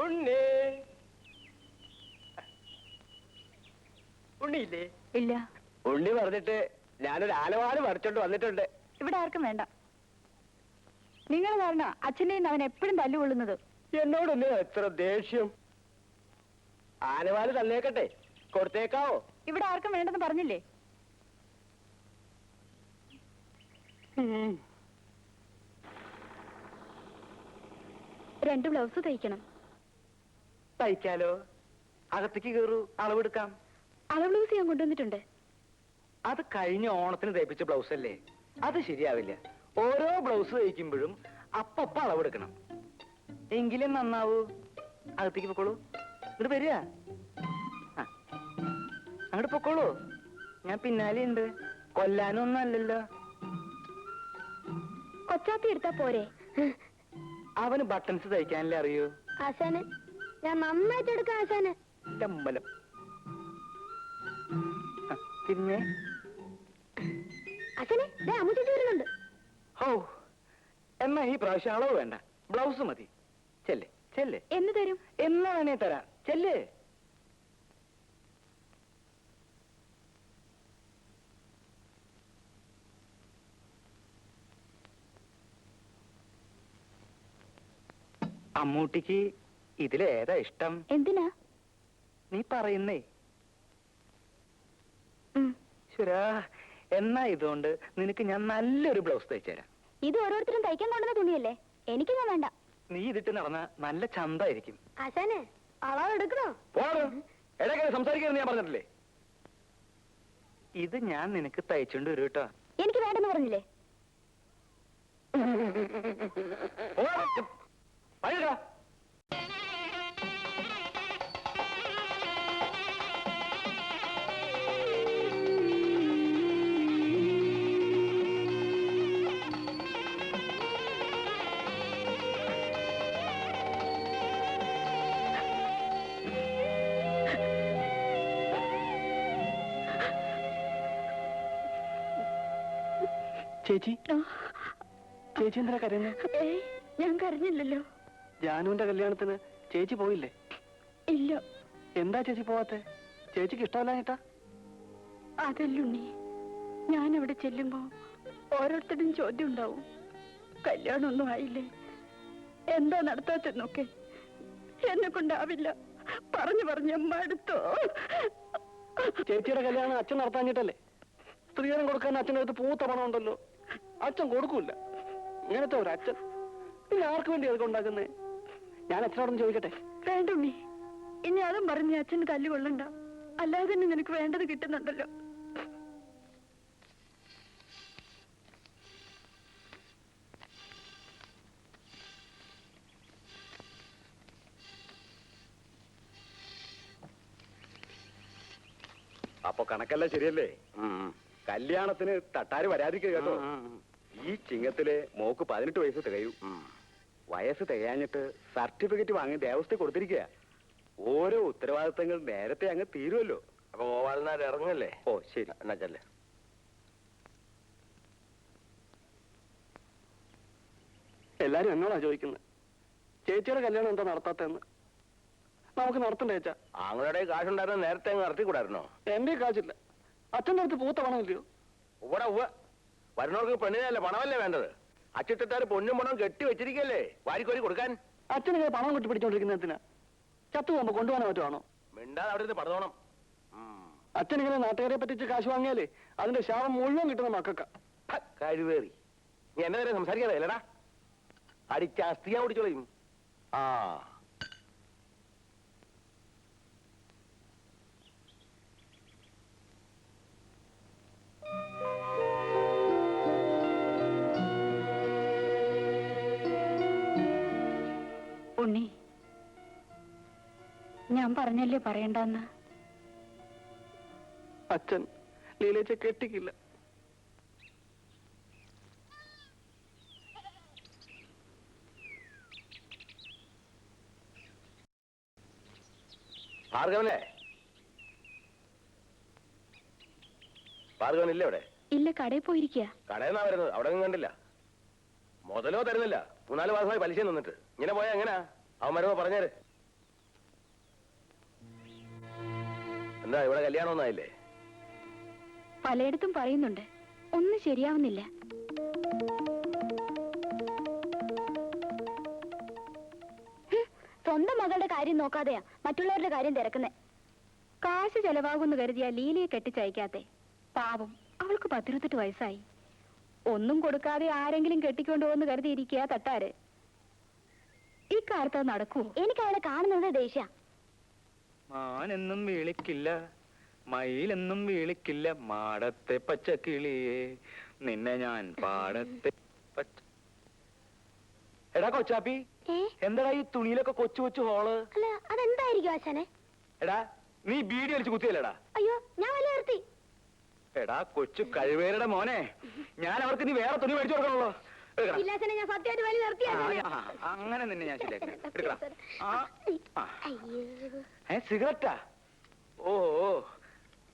ഉണ്ണി ഉണ്ണിയില്ലേ? ഇല്ല. ഉണ്ണി പറഞ്ഞിട്ട് ഞാനൊരു ആലവാല് പറിച്ചോണ്ട് വന്നിട്ടുണ്ട്. ഇവിടെ ആർക്കും വേണ്ട. നിങ്ങൾ കാരണം അച്ഛനെയും അവൻ എപ്പോഴും തല്ലുകൊള്ളുന്നത്. എന്നോടൊന്ന് എത്ര ദേഷ്യം. ആലവാല് തന്നേക്കട്ടെ, കൊടുത്തേക്കാവോ? ഇവിടെ ആർക്കും വേണ്ടെന്ന് പറഞ്ഞില്ലേ? രണ്ട് ബ്ലൗസ് തയ്ക്കണം. തയ്ക്കാലോ, അകത്തേക്ക് കയറൂ, അളവെടുക്കാം. അളവ് ബ്ലൗസ് ഞാൻ കൊണ്ടുവന്നിട്ടുണ്ട്. അത് കഴിഞ്ഞ ഓണത്തിന് തയ്പ്പിച്ച ബ്ലൗസ് അല്ലേ, അത് ശരിയാവില്ല. ഓരോ ബ്ലൗസ് തയ്ക്കുമ്പോഴും അപ്പപ്പ അളവെടുക്കണം, എങ്കിലും നന്നാവൂ. അകത്തേക്ക് പൊക്കോളൂ, ഇങ്ങോട്ട് വരിക. അങ്ങോട്ട് പൊക്കോളൂ, ഞാൻ പിന്നാലെ ഉണ്ട്. കൊല്ലാനൊന്നും അല്ലല്ലോ. കൊച്ചാപ്പി എടുത്താ പോരെ? അവന് ബട്ടൺസ് തയ്ക്കാനല്ലേ അറിയൂ. ആശാന് ഞാൻ നന്നായിട്ട് എടുക്കാം. ആശാന് ചമ്മലം. പിന്നെ ആശാനെ അമ്മൂട്ടി വരുന്നുണ്ട്. ഓ, എന്നാ ഈ പ്രാവശ്യം അളവ് വേണ്ട, ബ്ലൗസ് മതി. ചെല്ലേ ചെല്ലേ. എന്ന് തരും? എന്നാ വേണേ തരാം, ചെല്ലേ. അമ്മൂട്ടിക്ക് ഇതിലേതാ ഇഷ്ടം? എന്തിനാ നീ പറയുന്നേ? ശരാ, എന്നാ ഇതുകൊണ്ട് നിനക്ക് ഞാൻ നല്ലൊരു ബ്ലൗസ് തയ്ച്ചു തരാം. ഇത് ഓരോരുത്തരും തയ്ക്കാൻ കൊണ്ടുവന്ന തുണിയല്ലേ, എനിക്കൊന്നും വേണ്ട. നീ ഇതിട്ട് നടന്ന നല്ല ചന്തായിരിക്കും. ആശാനെ അളവ് എടുക്കണോ? ഇടയ്ക്ക് സംസാരിക്കരുത് ഞാൻ പറഞ്ഞിട്ടില്ലേ. ഇത് ഞാൻ നിനക്ക് തയ്ച്ചോണ്ട് വരും കേട്ടോ. എനിക്ക് വേണ്ടെന്ന് പറഞ്ഞില്ലേ? ചേച്ചി, ചേച്ചി എന്തിനാ കരയുന്നത്? ഞാൻ കരഞ്ഞില്ലല്ലോ. ജാനുവിന്റെ കല്യാണത്തിന് ചേച്ചി പോയില്ലേ? ഇല്ല. എന്താ ചേച്ചി പോവാത്തെ? ചേച്ചിക്ക് ഇഷ്ടമല്ലാഞ്ഞിട്ടാ? അതല്ലുണ്ണി, ഞാൻ അവിടെ ചെല്ലുമ്പോ ഓരോരുത്തരും ചോദ്യം ഉണ്ടാവും. കല്യാണമൊന്നും ആയില്ലേ, എന്താ നടത്താത്തെന്നൊക്കെ. എന്നെ കൊണ്ടാവില്ല, പറഞ്ഞു പറഞ്ഞ് മടുത്തോ. ചേച്ചിയുടെ കല്യാണം അച്ഛൻ നടത്താഞ്ഞിട്ടല്ലേ? സ്ത്രീധനം കൊടുക്കാൻ അച്ഛൻ്റെ അടുത്ത് പൂത്ത പണം ഉണ്ടല്ലോ, അച്ഛൻ കൊടുക്കൂല. ഇങ്ങനത്തെ ഒരു അച്ഛൻ പിന്നെ ആർക്ക് വേണ്ടി അതൊക്കെ ഉണ്ടാക്കുന്നേ? ഞാൻ അച്ഛനോടൊന്ന് ചോദിക്കട്ടെ? വേണ്ടുണ്ണി, ഇനി അതും പറഞ്ഞ് അച്ഛന് തല്ലുകൊള്ളണ്ട. അല്ലാതെ തന്നെ നിനക്ക് വേണ്ടത് കിട്ടുന്നുണ്ടല്ലോ. അപ്പൊ കണക്കെല്ലാം ശരിയല്ലേ? കല്യാണത്തിന് തട്ടാര് വരാതിരിക്കുക കേട്ടോ. ഈ ചിങ്ങത്തിലെ മോക്ക് 18 വയസ്സ് തികയൂ. വയസ്സ് തികയാഞ്ഞിട്ട് സർട്ടിഫിക്കറ്റ് വാങ്ങി ദേവസ്ഥ കൊടുത്തിരിക്കുക. ഓരോ ഉത്തരവാദിത്തങ്ങൾ നേരത്തെ അങ്ങ് തീരുമല്ലോ. അപ്പൊ ഗോപാലനാർ ഇറങ്ങല്ലേ? ഓ ശരി, എന്നാ ചെല്ലേ. എല്ലാരും എന്നോടാ ചോദിക്കുന്നത്, ചേച്ചിയുടെ കല്യാണം എന്താ നടത്താത്തെന്ന്. നമുക്ക് നടത്തണ്ടേ ചേച്ചാ? ആങ്ങളുടെ കാശുണ്ടായിരുന്ന നേരത്തെ അങ്ങ് നടത്തിക്കൂടായിരുന്നോ? എന്റെ കാശില്ല, അച്ഛൻ്റെ അടുത്ത് പൂത്ത പണമില്ലയോ? ഇവിടെ വരുന്നവർക്ക് പെണ്ണിനല്ലേ പണമല്ലേ വേണ്ടത്? അച്ചിട്ടാര് പൊന്നും പണം കെട്ടി വെച്ചിരിക്കല്ലേ വാരിക്കോരി കൊടുക്കാൻ. അച്ഛനിങ്ങനെ പണം കൊട്ടി പിടിച്ചോണ്ടിരിക്കുന്നതിനാ? ചത്തു പോകുമ്പോ കൊണ്ടുപോകാൻ പറ്റുവാണോ? മിണ്ടാതെ അവിടെ നിന്ന് പറഞ്ഞോണം. അച്ഛനിങ്ങനെ നാട്ടുകാരെ പറ്റിച്ച് കാശ് വാങ്ങിയാലേ അതിന്റെ ശാപം മുഴുവൻ കിട്ടുന്ന മക്കൾക്ക. കഴിവേറി നീ എന്നെ നേരെ സംസാരിക്കാതെ അല്ലടാ, അടിച്ച അസ്ഥിയാ ഓടിച്ചോളയും. ആ ഉണ്ണി, ഞാൻ പറഞ്ഞല്ലേ പറയണ്ടെന്ന്. അച്ഛൻ ലീലേച്ച കെട്ടിക്കില്ല. ഭാർഗവനെ, ഭാർഗവനില്ലേ അവിടെ? ഇല്ല, കടയിൽ പോയിരിക്കുക. കടയിൽ നിന്നാ വരുന്നത്, അവിടെ ഒന്നും കണ്ടില്ല. മുതലോ തരുന്നില്ല, 3-4 മാസമായി പലിശ നിന്നിട്ട്. ഇങ്ങനെ പോയാ എങ്ങനാ? അവൻ വരുമ്പോ പറഞ്ഞേര്. എന്താ ഇവിടെ കല്യാണം ഒന്നായില്ലേ? പലയിടത്തും പറയുന്നുണ്ട്, ഒന്നും ശരിയാവുന്നില്ല. സ്വന്തം മകളുടെ കാര്യം നോക്കാതെയാ മറ്റുള്ളവരുടെ കാര്യം തിരക്കുന്നേ. കാശ് ചെലവാകുമെന്ന് കരുതിയാ ലീലയെ കെട്ടിച്ചയക്കാത്തെ. പാവം, അവൾക്ക് 18 വയസ്സായി. ഒന്നും കൊടുക്കാതെ ആരെങ്കിലും കെട്ടിക്കൊണ്ടുപോകുന്നു കരുതിയിരിക്കുക തട്ടാര്. ഈ കാലത്ത് അത് നടക്കുവോ? എനിക്ക് അവളെ കാണുന്നത് ദേഷ്യ. മാനെന്നും വിളിക്കില്ല, മയിലെന്നും വിളിക്കില്ല, മാടത്തെ പച്ചക്കിളിയെ നിന്നെ ഞാൻ പാടത്തെ പച്ച. എടാ കൊച്ചാപ്പി, എന്താടാ ഈ തുണിയിലൊക്കെ കൊച്ചു കൊച്ചു ഹോള്? അല്ല, അതെന്തായിരിക്കും ആശാനെ? എടാ നീ ബീഡി വലിച്ചു കുത്തിയല്ലേടാ? അയ്യോ, ഞാൻ വല്ല നിർത്തി. എടാ കൊച്ചു കഴിവേരുടെ മോനെ, ഞാൻ അവർക്ക് നീ വേറെ തുണി മേടിച്ചു കൊടുക്കണല്ലോ. ഞാൻ സത്യമായിട്ട് വലി നിർത്തിയാ. അങ്ങനെ നിന്നെ ഞാൻ ശരിയാക്കാം. എടുക്കടാ. സിഗരറ്റാ? ഓ,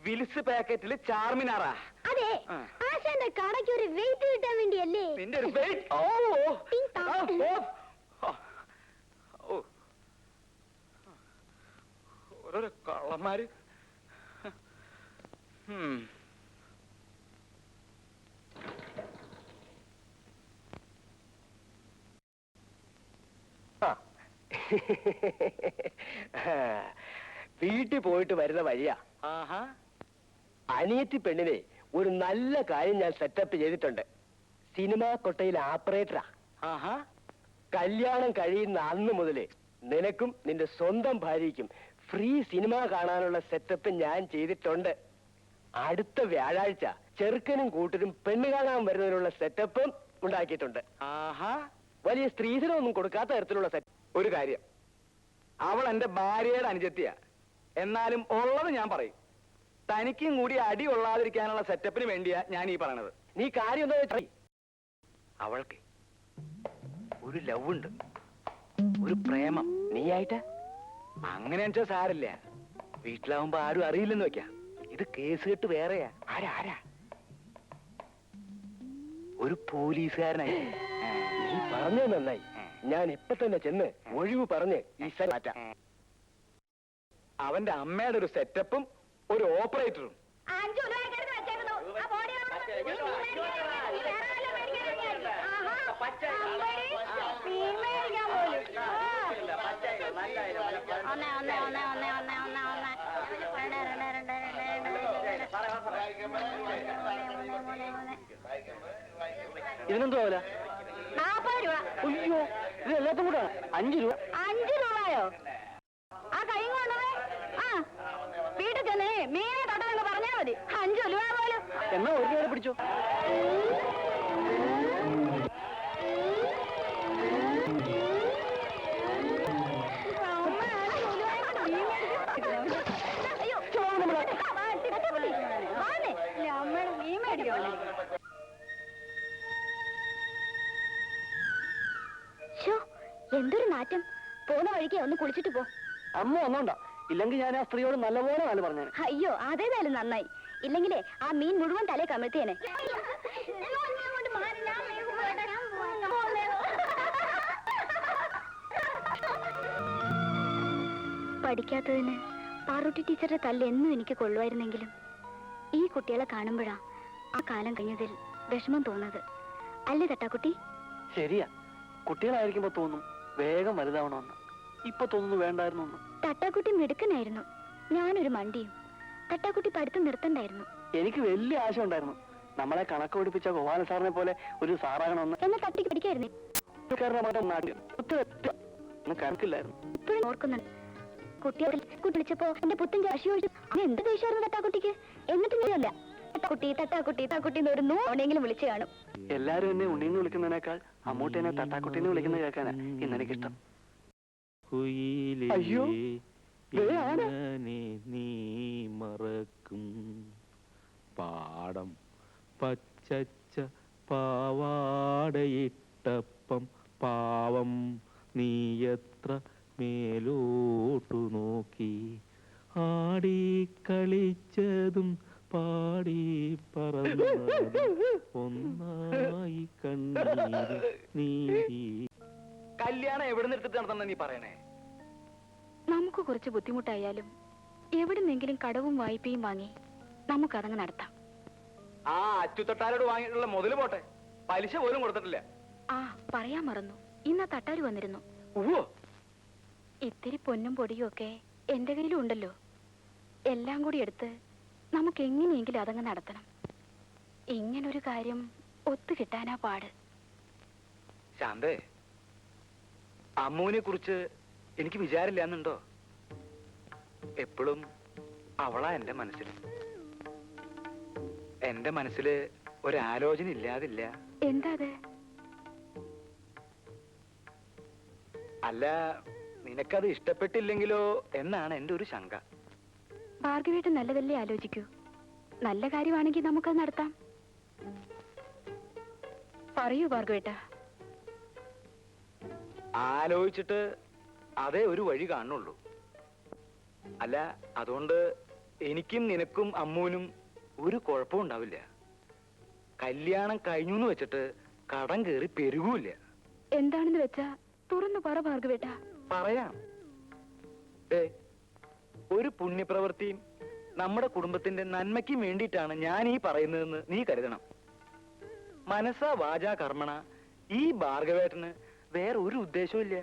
വിൽസ് പാക്കറ്റില് ചാർമിനാറാ? അതെ, ആശാന്റെ കടയ്ക്ക് ഒരു വെയിറ്റ് കിട്ടാൻ വേണ്ടിയല്ലേ? നിന്റെ ഒരു വെയിറ്റ്. ഓരോരോ കള്ളന്മാര്. വീട്ടിൽ പോയിട്ട് വരുന്ന വഴിയാ. അനിയത്തി പെണ്ണിനെ ഒരു നല്ല കാര്യം ഞാൻ സെറ്റപ്പ് ചെയ്തിട്ടുണ്ട്. സിനിമാ കൊട്ടയിലെ ആപ്പറേറ്ററാ. കല്യാണം കഴിയുന്ന അന്ന് മുതല് നിനക്കും നിന്റെ സ്വന്തം ഭാര്യയ്ക്കും ഫ്രീ സിനിമ കാണാനുള്ള സെറ്റപ്പ് ഞാൻ ചെയ്തിട്ടുണ്ട്. അടുത്ത വ്യാഴാഴ്ച ചെറുക്കനും കൂട്ടരും പെണ്ണ് കാണാൻ വരുന്നതിനുള്ള സെറ്റപ്പും ഉണ്ടാക്കിയിട്ടുണ്ട്. വലിയ സ്ത്രീധനമൊന്നും കൊടുക്കാത്ത തരത്തിലുള്ള സെറ്റ്. ഒരു കാര്യം, അവൾ എന്റെ ഭാര്യയുടെ അനുജത്തിയാ. എന്നാലും ഉള്ളത് ഞാൻ പറയും. തനിക്കും കൂടി അടി കൊള്ളാതിരിക്കാനുള്ള സെറ്റപ്പിന് വേണ്ടിയാ ഞാൻ ഈ പറയണത്. നീ കാര്യം എന്താ വെച്ചാ, അവൾക്ക് ഒരു ലവ് ഉണ്ട്, ഒരു പ്രേമം. നീയായിട്ട് അങ്ങനെ വെച്ചാൽ സാരില്ല. വീട്ടിലാവുമ്പോ ആരും അറിയില്ലെന്ന് വെക്കാം. ഇത് കേസ് കെട്ട് വേറെയാ. ആരാ? ഒരു പോലീസുകാരനായി. നീ പറഞ്ഞത് നന്നായി. ഞാൻ ഇപ്പൊ തന്നെ ചെന്ന് ഒഴിവ് പറഞ്ഞ് ഈ സ്ഥലം മാറ്റാം. അവന്റെ അമ്മയുടെ ഒരു സെറ്റപ്പും ഒരു ഓപ്പറേറ്ററും. ഇതിനെന്തോ വില? 40 രൂപ. അയ്യോ, ഇത് എല്ലാത്തും കൂടെ 5 രൂപ. 5 രൂപയോ? ആ കൈ കൊണ്ടുപോയി വീട്ടിൽ ചെന്നേ മീനെ തൊട്ടെന്ന് പറഞ്ഞാൽ മതി. 5 രൂപ പോലും. എന്നാ ഒരു രൂപ പിടിച്ചോ. എന്തൊരു നാറ്റം. പോന്ന വഴിക്ക് ഒന്ന് കുളിച്ചിട്ട് പോ. അമ്മ വന്നോണ്ട, ഇല്ലെങ്കിൽ ഞാൻ ആ സ്ത്രീയോട് നല്ലപോലെ നാല് പറഞ്ഞു. അയ്യോ, അതേതായാലും നന്നായി. ഇല്ലെങ്കിലേ ആ മീൻ മുഴുവൻ തലേ കമിഴ്ത്തിയേനെ. പഠിക്കാത്തതിന് പാറൂട്ടി ടീച്ചറുടെ തല്ല് എന്നും എനിക്ക് കൊള്ളുമായിരുന്നെങ്കിലും ഈ കുട്ടികളെ കാണുമ്പോഴാ ആ കാലം കഴിഞ്ഞതിൽ വിഷമം തോന്നുന്നത്. അല്ലേ തട്ടാക്കുട്ടി? ശരിയാ, കുട്ടികളായിരിക്കുമ്പോ തോന്നും വേഗം വലുതാവണമെന്ന്. ഇപ്പൊ തോന്നുന്നു വേണ്ടായിരുന്നു. തട്ടാക്കുട്ടി മിടുക്കനായിരുന്നു, ഞാനൊരു മണ്ടിയും. തട്ടാക്കുട്ടി പഠിത്തം നിർത്തണ്ടായിരുന്നു. എനിക്ക് വലിയ ആശ ഉണ്ടായിരുന്നു, നമ്മളെ കണക്ക് പഠിപ്പിച്ച ഗോപാല സാറിനെ പോലെ ഒരു സാറാകണമെന്ന്. എന്നാ തട്ടിക്ക് പഠിക്കായിരുന്നു. കണക്കില്ലായിരുന്നു. ഇപ്പോഴും ഓർക്കുന്നുണ്ട്, കുട്ടിയെ വിളിച്ചപ്പോ എന്റെ പുത്തൻ കാശി ഒഴിച്ചു. എന്ത് ദേഷ്യമായിരുന്നു തട്ടാക്കുട്ടിക്ക്. എന്നിട്ട് നീയല്ല തട്ടാക്കുട്ടി തട്ടാക്കുട്ടി തട്ടാക്കുട്ടി ഒരു നോണെങ്കിലും വിളിച്ചു കാണും. എല്ലാരും എന്നെ ഉണ്ണീന്ന് വിളിക്കുന്നതിനേക്കാൾ അമ്മൂട്ടിനെ തട്ടാക്കുട്ടീന്ന് വിളിക്കുന്നത് കേൾക്കാനാ ഇന്നെനിക്കിഷ്ടം. അയ്യോ, നീ മറക്കും പാടം പച്ചച്ച പാവാടയിട്ടപ്പം പാവം നീ എത്ര മേലോട്ടു നോക്കി ആടി കളിച്ചതും പാടി പറന്നതും ഒന്നായി കണ്ണീര് നീതി. കല്യാണം എവിടെ നിർത്തിട്ട് നടത്തണം നീ പറയണേ? നമുക്ക് കുറച്ച് ബുദ്ധിമുട്ടായാലും എവിടുന്നെങ്കിലും കടവും വായ്പയും വാങ്ങി നമുക്കതങ്ങ് നടത്താം. ആ അച്ചുതട്ടാരോട് വാങ്ങിയിട്ടുള്ള മുതല് പോട്ടെ, പലിശ പോലും കൊടുത്തിട്ടില്ല. ആ പറയാൻ മറന്നു, ഇന്ന് ആ തട്ടാര് വന്നിരുന്നു. ഉവ്വോ. ഇത്തിരി പൊന്നും പൊടിയും ഒക്കെ എന്റെ കയ്യിലും ഉണ്ടല്ലോ. എല്ലാം കൂടി എടുത്ത് നമുക്ക് എങ്ങനെയെങ്കിലും അതങ്ങ് നടത്തണം. ഇങ്ങനൊരു കാര്യം ഒത്തു കിട്ടാനാ പാട്. ശാന്തേ, അമ്മുവിനെ കുറിച്ച് എനിക്ക് വിചാരില്ലാന്നുണ്ടോ? എപ്പോഴും അവളാ എന്റെ മനസ്സിൽ. എന്റെ മനസ്സില് ഒരാലോചന ഇല്ലാതില്ല. എന്താ അത്? അല്ല, നിനക്കത് ഇഷ്ടപ്പെട്ടില്ലെങ്കിലോ എന്നാണ് എന്റെ ഒരു ശങ്ക. ഭാർഗവേട്ടൻ നല്ലതല്ലേ ആലോചിക്കൂ. നല്ല കാര്യമാണെങ്കിൽ നമുക്കത് നടത്താം. പറയൂ ഭാർഗവേട്ട. ആലോചിച്ചിട്ട് അതേ ഒരു വഴി കാണുള്ളൂ. അല്ല, അതുകൊണ്ട് എനിക്കും നിനക്കും അമ്മുവിനും ഒരു കുഴപ്പവും ഉണ്ടാവില്ല. കല്യാണം കഴിഞ്ഞു എന്ന് വെച്ചിട്ട് കടം കയറി പെരുകൂല്ല. എന്താണെന്ന് വെച്ചാ തുറന്നു പറ ഭാർഗവേട്ട. പറയാം. ഒരു പുണ്യപ്രവൃത്തിയും നമ്മുടെ കുടുംബത്തിന്റെ നന്മയ്ക്കും വേണ്ടിയിട്ടാണ് ഞാൻ ഈ പറയുന്നതെന്ന് നീ കരുതണം. മനസ്സാ വാചാ കർമ്മണ ഈ ഭാർഗവേട്ടന് വേറെ ഒരു ഉദ്ദേശവും ഇല്ല.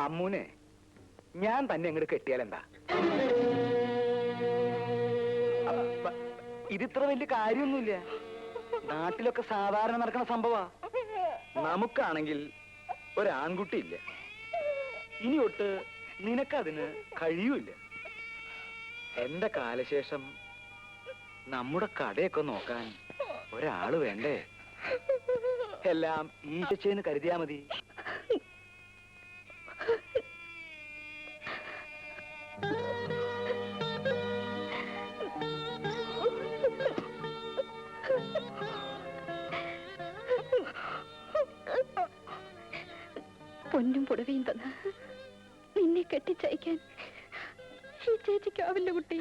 അമ്മൂനെ ഞാൻ തന്നെ അങ്ങോട്ട് കെട്ടിയാലെന്താ? ഇതിത്ര വലിയ കാര്യമൊന്നുമില്ല. നാട്ടിലൊക്കെ സാധാരണ നടക്കുന്ന സംഭവ. നമുക്കാണെങ്കിൽ ഒരാൺകുട്ടിയില്ല. ഇനി തൊട്ട് നിനക്കതിന് കഴിയൂല. എന്റെ കാലശേഷം നമ്മുടെ കടയൊക്കെ നോക്കാൻ ഒരാള് വേണ്ടേ? എല്ലാം ഈശോന്ന് കരുതിയാ മതി. പൊന്നും പുടവയും തന്ന് നിന്നെ കെട്ടിച്ചയക്കാൻ ഈ ചേച്ചിക്കാവില്ല കുട്ടി.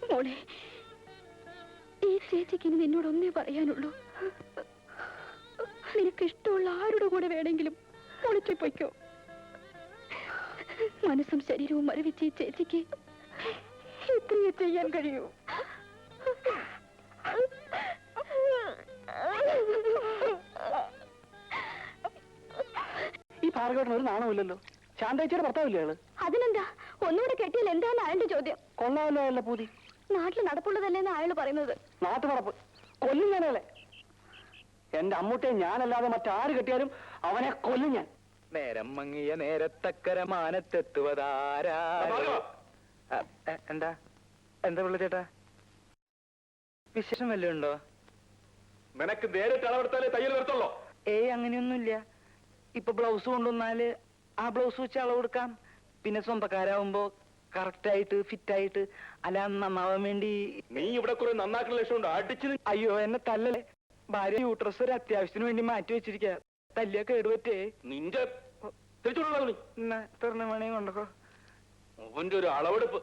മോളെ, ഈ ചേച്ചിക്ക് ഇനി നിന്നോടൊന്നേ പറയാനുള്ളൂ. നിനക്ക് ഇഷ്ടമുള്ള ആരുടെ കൂടെ വേണമെങ്കിലും ഒളിച്ചു പൊയ്ക്കോ. മനസ്സും ശരീരവും മരവിച്ച് ഈ ചേച്ചിക്ക് ഇത്രയേ ചെയ്യാൻ കഴിയൂ. ഈ ഭാർഗവട്ടൻ ഒരു നാണമില്ലല്ലോ. ശാന്തേച്ചിയുടെ ഭർത്താവില്ലേ അയാള്? അതിനെന്താ, ഒന്നുകൂടെ കെട്ടിയാൽ എന്താന്ന് അയാളുടെ ചോദ്യം. കൊള്ളാമല്ലോ അയാളുടെ പൂതി. നാട്ടിൽ നടപ്പുള്ളതല്ലേന്ന് അയാൾ പറയുന്നത്. നാട്ടു നടപ്പ് കൊല്ലും ഞാനയാളെ. എന്റെ അമ്മൂട്ടെ ഞാനല്ലാതെ മറ്റാര് കെട്ടിയാലും അവനെ കൊല്ലും ഞാൻ. നേരം മങ്ങിയ നേരത്തക്കര മാനത്തെത്തുവതാരാ? എന്താ എന്താ പിള്ള ചേട്ടാ, വിശേഷം വല്ലതും ഉണ്ടോ? നിനക്ക് നേരിട്ട് അളവെടുത്താലേ തയ്യൽ വരത്തുള്ളൂ. അങ്ങനെയൊന്നുമില്ല. ഇപ്പൊ ബ്ലൗസ് കൊണ്ടുവന്നാല് ആ ബ്ലൗസ് വെച്ച് അളവ് കൊടുക്കാം. പിന്നെ സ്വന്തക്കാരാവുമ്പോ കറക്റ്റായിട്ട് ഫിറ്റായിട്ട് അല്ല നന്നാവാൻ വേണ്ടി. നീ ഇവിടെ കുറെ നന്നാക്കുന്ന ലക്ഷ്യമുണ്ട്. അടിച്ചു. അയ്യോ, എന്നെ തല്ലല്ലേ. ഭാര്യ യൂട്രസ് ഒരു അത്യാവശ്യത്തിന് വേണ്ടി മാറ്റി വെച്ചിരിക്ക. തല്ലിയ കേടുപറ്റേ. നിന്റെ തിരിച്ചുള്ള തുറന്ന മണി കൊണ്ടോ. അവന്റെ ഒരു അളവെടുപ്പ്.